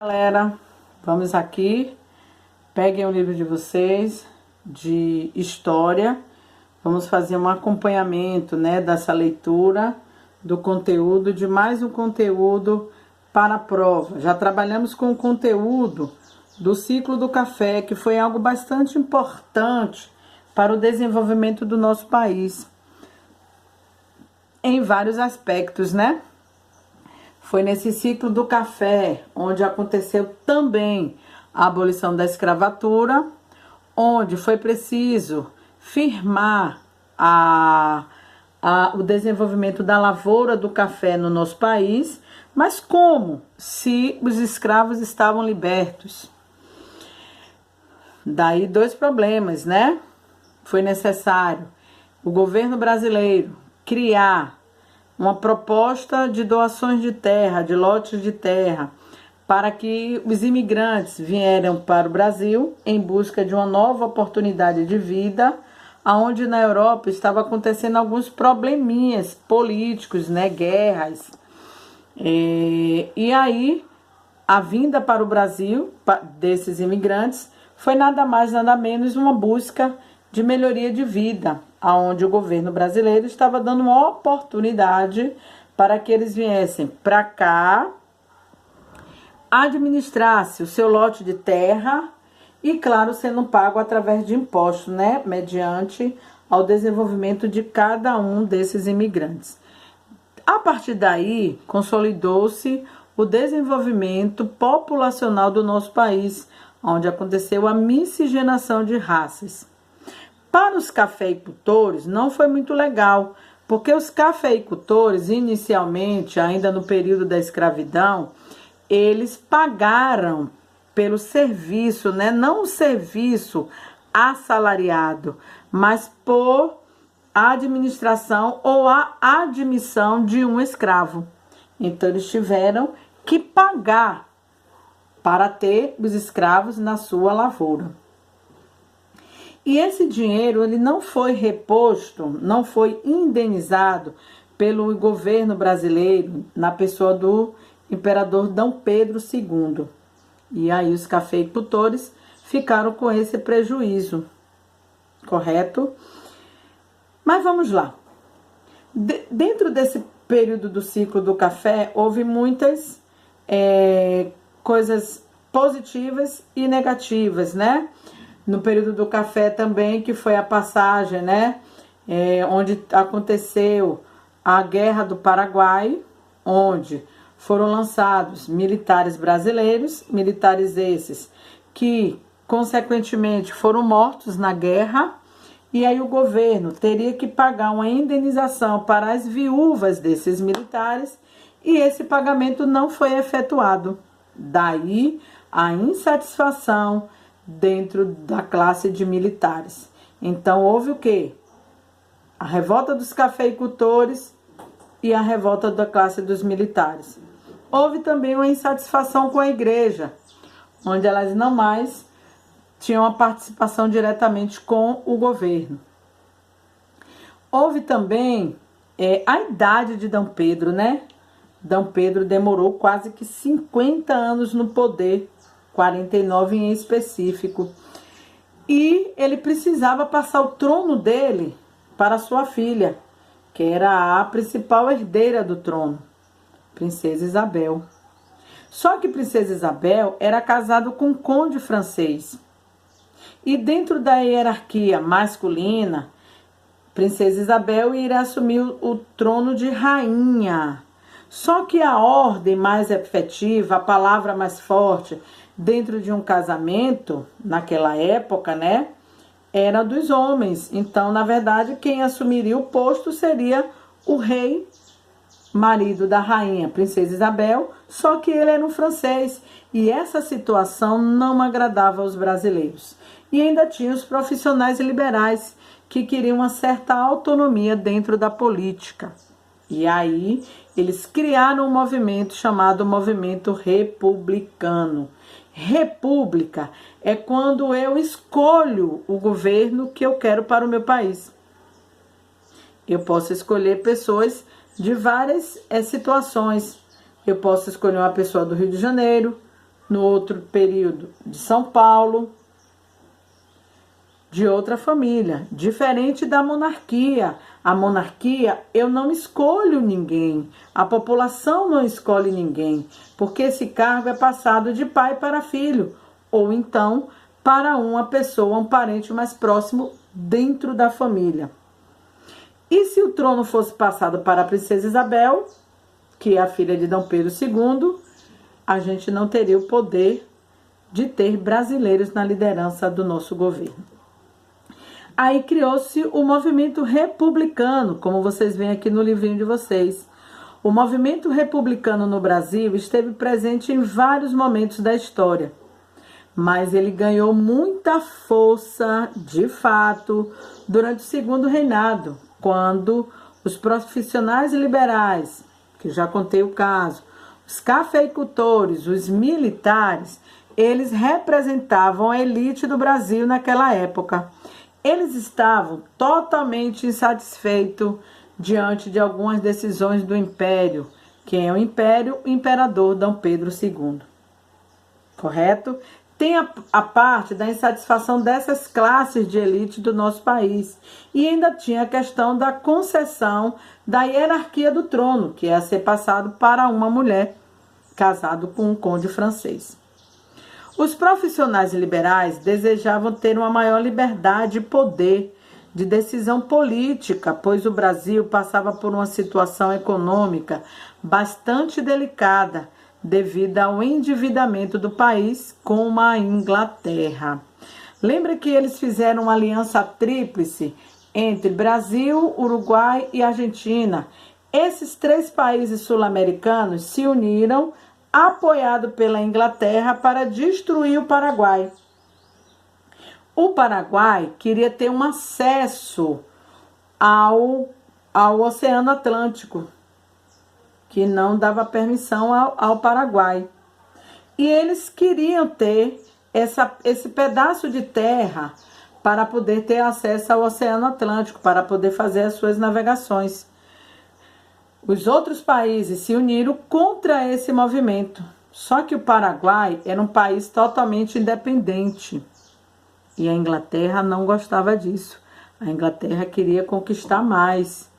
Galera, vamos aqui, peguem o livro de vocês de história, vamos fazer um acompanhamento, né, dessa leitura do conteúdo, de mais um conteúdo para a prova. Já trabalhamos com o conteúdo do ciclo do café, que foi algo bastante importante para o desenvolvimento do nosso país, em vários aspectos, né? Foi nesse ciclo do café onde aconteceu também a abolição da escravatura, onde foi preciso firmar o desenvolvimento da lavoura do café no nosso país, mas como? Se os escravos estavam libertos. Daí dois problemas, né? Foi necessário o governo brasileiro criar uma proposta de doações de terra, de lotes de terra, para que os imigrantes vieram para o Brasil em busca de uma nova oportunidade de vida, onde na Europa estava acontecendo alguns probleminhas políticos, né, guerras. E aí, a vinda para o Brasil desses imigrantes foi nada mais, nada menos uma busca de melhoria de vida, onde o governo brasileiro estava dando uma oportunidade para que eles viessem para cá, administrasse o seu lote de terra e, claro, sendo pago através de impostos, né, mediante ao desenvolvimento de cada um desses imigrantes. A partir daí, consolidou-se o desenvolvimento populacional do nosso país, onde aconteceu a miscigenação de raças. Para os cafeicultores não foi muito legal, porque os cafeicultores, inicialmente, ainda no período da escravidão, eles pagaram pelo serviço, né? Não o serviço assalariado, mas por administração ou a admissão de um escravo. Então, eles tiveram que pagar para ter os escravos na sua lavoura. E esse dinheiro ele não foi reposto, não foi indenizado pelo governo brasileiro na pessoa do imperador D. Pedro II. E aí os cafeicultores ficaram com esse prejuízo, correto? Mas vamos lá. Dentro desse período do ciclo do café, houve muitas coisas positivas e negativas, né? No período do café também, que foi a passagem, né? Onde aconteceu a Guerra do Paraguai, onde foram lançados militares brasileiros, militares esses que, consequentemente, foram mortos na guerra, e aí o governo teria que pagar uma indenização para as viúvas desses militares, e esse pagamento não foi efetuado. Daí a insatisfação dentro da classe de militares. Então houve o quê? A revolta dos cafeicultores e a revolta da classe dos militares. Houve também uma insatisfação com a igreja, onde elas não mais tinham a participação diretamente com o governo. Houve também a idade de D. Pedro, né? D. Pedro demorou quase que 50 anos no poder, 49 em específico, e ele precisava passar o trono dele para sua filha, que era a principal herdeira do trono, Princesa Isabel. Só que Princesa Isabel era casada com um conde francês, e dentro da hierarquia masculina, Princesa Isabel iria assumir o trono de rainha. Só que a ordem mais efetiva, a palavra mais forte dentro de um casamento, naquela época, né, era dos homens. Então, na verdade, quem assumiria o posto seria o rei, marido da rainha, Princesa Isabel, só que ele era um francês. E essa situação não agradava aos brasileiros. E ainda tinha os profissionais liberais, que queriam uma certa autonomia dentro da política. E aí, eles criaram um movimento chamado Movimento Republicano. República é quando eu escolho o governo que eu quero para o meu país. Eu posso escolher pessoas de várias situações. Eu posso escolher uma pessoa do Rio de Janeiro, no outro período de São Paulo, de outra família, diferente da monarquia. A monarquia, eu não escolho ninguém, a população não escolhe ninguém, porque esse cargo é passado de pai para filho, ou então para uma pessoa, um parente mais próximo dentro da família. E se o trono fosse passado para a princesa Isabel, que é a filha de Dom Pedro II, a gente não teria o poder de ter brasileiros na liderança do nosso governo. Aí criou-se o movimento republicano, como vocês veem aqui no livrinho de vocês. O movimento republicano no Brasil esteve presente em vários momentos da história, mas ele ganhou muita força, de fato, durante o segundo reinado, quando os profissionais liberais, que já contei o caso, os cafeicultores, os militares, eles representavam a elite do Brasil naquela época. Eles estavam totalmente insatisfeitos diante de algumas decisões do Império. Quem é o Império? O Imperador Dom Pedro II. Correto? Tem a parte da insatisfação dessas classes de elite do nosso país. E ainda tinha a questão da concessão da hierarquia do trono, que ia ser passado para uma mulher casada com um conde francês. Os profissionais liberais desejavam ter uma maior liberdade e poder de decisão política, pois o Brasil passava por uma situação econômica bastante delicada devido ao endividamento do país com a Inglaterra. Lembra que eles fizeram uma aliança tríplice entre Brasil, Uruguai e Argentina. Esses três países sul-americanos se uniram, apoiado pela Inglaterra, para destruir o Paraguai. O Paraguai queria ter um acesso ao Oceano Atlântico, que não dava permissão ao Paraguai. E eles queriam ter esse pedaço de terra para poder ter acesso ao Oceano Atlântico, para poder fazer as suas navegações. Os outros países se uniram contra esse movimento. Só que o Paraguai era um país totalmente independente. E a Inglaterra não gostava disso. A Inglaterra queria conquistar mais.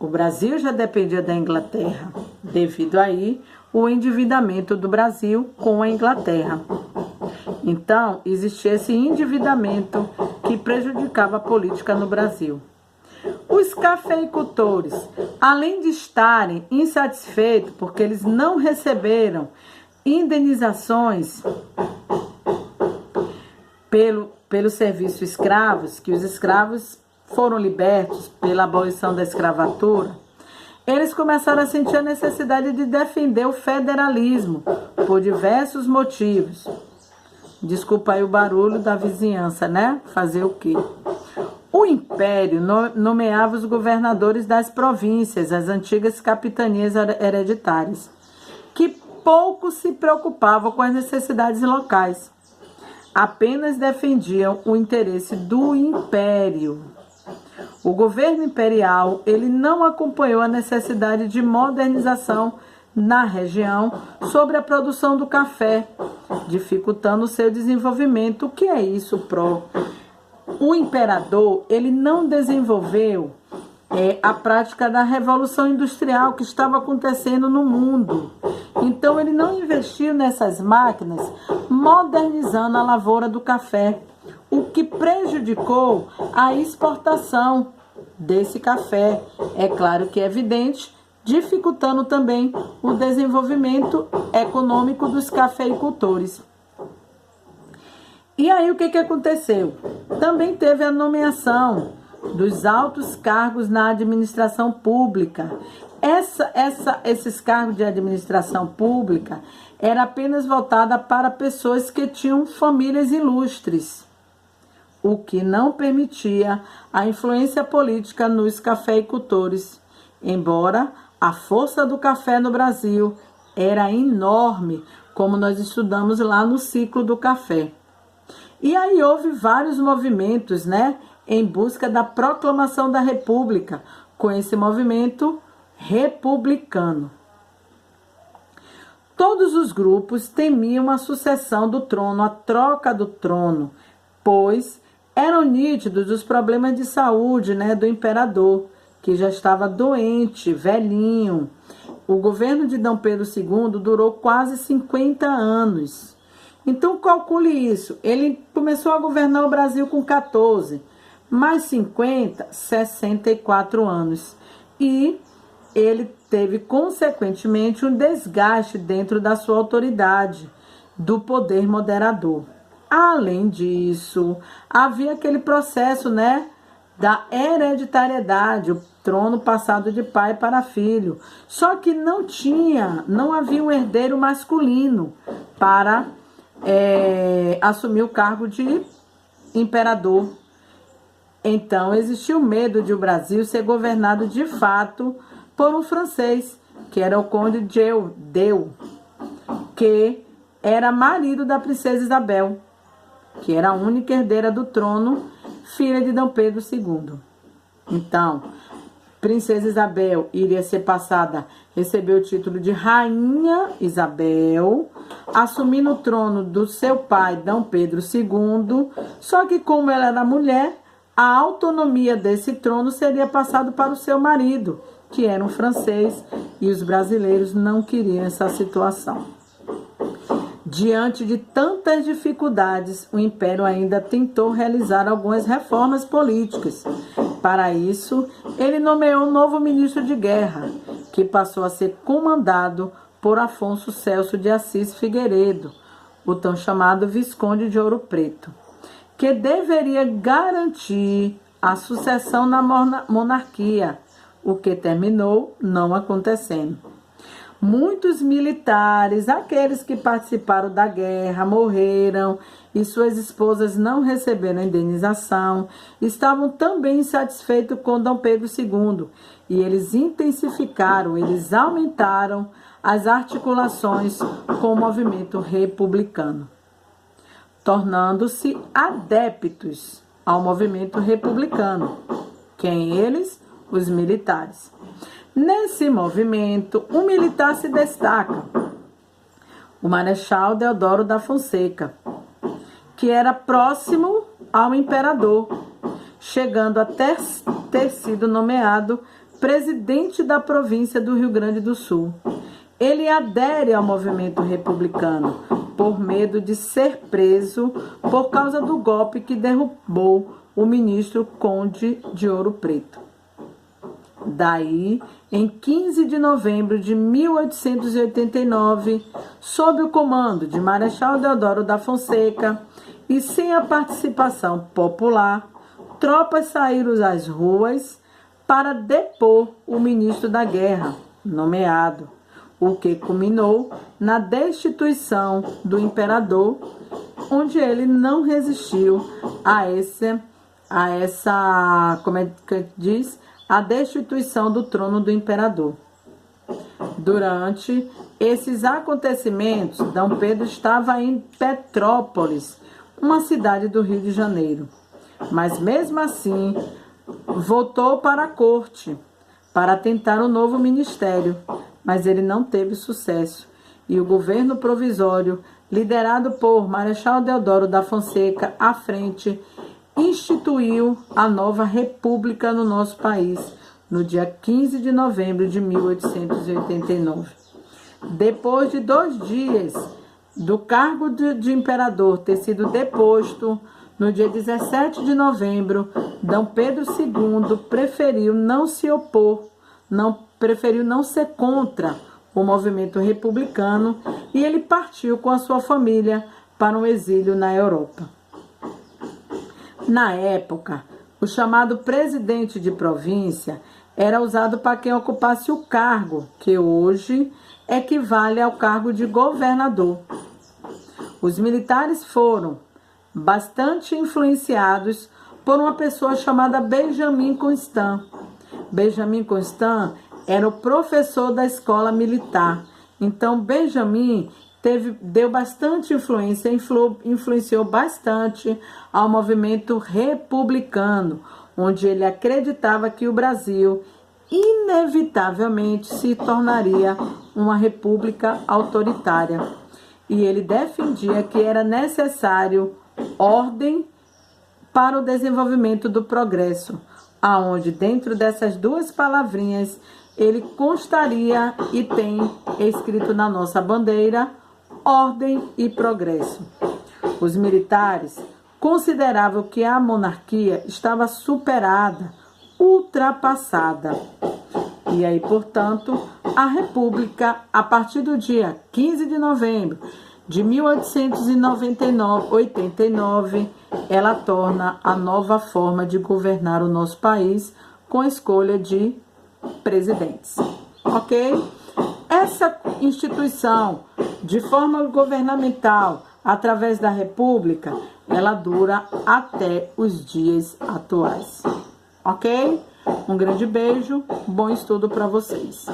O Brasil já dependia da Inglaterra. Devido aí, o endividamento do Brasil com a Inglaterra. Então, existia esse endividamento que prejudicava a política no Brasil. Os cafeicultores, além de estarem insatisfeitos porque eles não receberam indenizações pelo serviço escravos, que os escravos foram libertos pela abolição da escravatura, eles começaram a sentir a necessidade de defender o federalismo por diversos motivos. Desculpa aí o barulho da vizinhança, né? Fazer o quê? O Império nomeava os governadores das províncias, as antigas capitanias hereditárias, que pouco se preocupavam com as necessidades locais. Apenas defendiam o interesse do Império. O governo imperial, ele não acompanhou a necessidade de modernização na região sobre a produção do café, dificultando o seu desenvolvimento. O que é isso, Pro? O imperador, ele não desenvolveu a prática da revolução industrial que estava acontecendo no mundo. Então, ele não investiu nessas máquinas, modernizando a lavoura do café, o que prejudicou a exportação desse café. É claro que é evidente, dificultando também o desenvolvimento econômico dos cafeicultores. E aí o que aconteceu? Também teve a nomeação dos altos cargos na administração pública. Esses cargos de administração pública era apenas voltada para pessoas que tinham famílias ilustres, o que não permitia a influência política nos cafeicultores, embora a força do café no Brasil era enorme, como nós estudamos lá no ciclo do café. E aí houve vários movimentos, né, em busca da proclamação da República, com esse movimento republicano. Todos os grupos temiam a sucessão do trono, a troca do trono, pois eram nítidos os problemas de saúde, do imperador, que já estava doente, velhinho. O governo de D. Pedro II durou quase 50 anos. Então, calcule isso. Ele começou a governar o Brasil com 14, mais 50, 64 anos. E ele teve, consequentemente, um desgaste dentro da sua autoridade, do poder moderador. Além disso, havia aquele processo, da hereditariedade, o trono passado de pai para filho. Só que não havia um herdeiro masculino para assumir o cargo de imperador. Então, existiu medo de o Brasil ser governado de fato por um francês, que era o conde Deu, que era marido da princesa Isabel, que era a única herdeira do trono, filha de D. Pedro II. Então, princesa Isabel iria ser passada, receber o título de Rainha Isabel, assumindo o trono do seu pai, D. Pedro II, só que como ela era mulher, a autonomia desse trono seria passado para o seu marido, que era um francês, e os brasileiros não queriam essa situação. Diante de tantas dificuldades, o Império ainda tentou realizar algumas reformas políticas. Para isso, ele nomeou um novo ministro de guerra, que passou a ser comandado por Afonso Celso de Assis Figueiredo, o tão chamado Visconde de Ouro Preto, que deveria garantir a sucessão na monarquia, o que terminou não acontecendo. Muitos militares, aqueles que participaram da guerra, morreram e suas esposas não receberam indenização, estavam também insatisfeitos com D. Pedro II e eles intensificaram, eles aumentaram as articulações com o movimento republicano, tornando-se adeptos ao movimento republicano. Quem eles? Os militares. Nesse movimento, um militar se destaca, o Marechal Deodoro da Fonseca, que era próximo ao imperador, chegando até ter sido nomeado presidente da província do Rio Grande do Sul. Ele adere ao movimento republicano por medo de ser preso por causa do golpe que derrubou o ministro Conde de Ouro Preto. Daí, em 15 de novembro de 1889, sob o comando de Marechal Deodoro da Fonseca e sem a participação popular, tropas saíram às ruas para depor o ministro da guerra, nomeado, o que culminou na destituição do imperador, onde ele não resistiu a a destituição do trono do imperador. Durante esses acontecimentos, D. Pedro estava em Petrópolis, uma cidade do Rio de Janeiro. Mas mesmo assim, voltou para a corte para tentar um novo ministério, mas ele não teve sucesso. E o governo provisório, liderado por Marechal Deodoro da Fonseca à frente, instituiu a nova república no nosso país, no dia 15 de novembro de 1889. Depois de 2 dias do cargo de imperador ter sido deposto, no dia 17 de novembro, D. Pedro II preferiu não se opor, preferiu não ser contra o movimento republicano e ele partiu com a sua família para um exílio na Europa. Na época, o chamado presidente de província era usado para quem ocupasse o cargo, que hoje equivale ao cargo de governador. Os militares foram bastante influenciados por uma pessoa chamada Benjamin Constant. Benjamin Constant era o professor da escola militar. Então, Benjamin deu bastante influência, influenciou bastante ao movimento republicano, onde ele acreditava que o Brasil inevitavelmente se tornaria uma república autoritária. E ele defendia que era necessário ordem para o desenvolvimento do progresso, aonde dentro dessas duas palavrinhas ele constaria e tem escrito na nossa bandeira ordem e progresso. Os militares consideravam que a monarquia estava superada, ultrapassada. E aí, portanto, a República, a partir do dia 15 de novembro de 1889, ela torna a nova forma de governar o nosso país com a escolha de presidentes. Ok? Essa instituição, de forma governamental, através da República, ela dura até os dias atuais. Ok? Um grande beijo, bom estudo para vocês.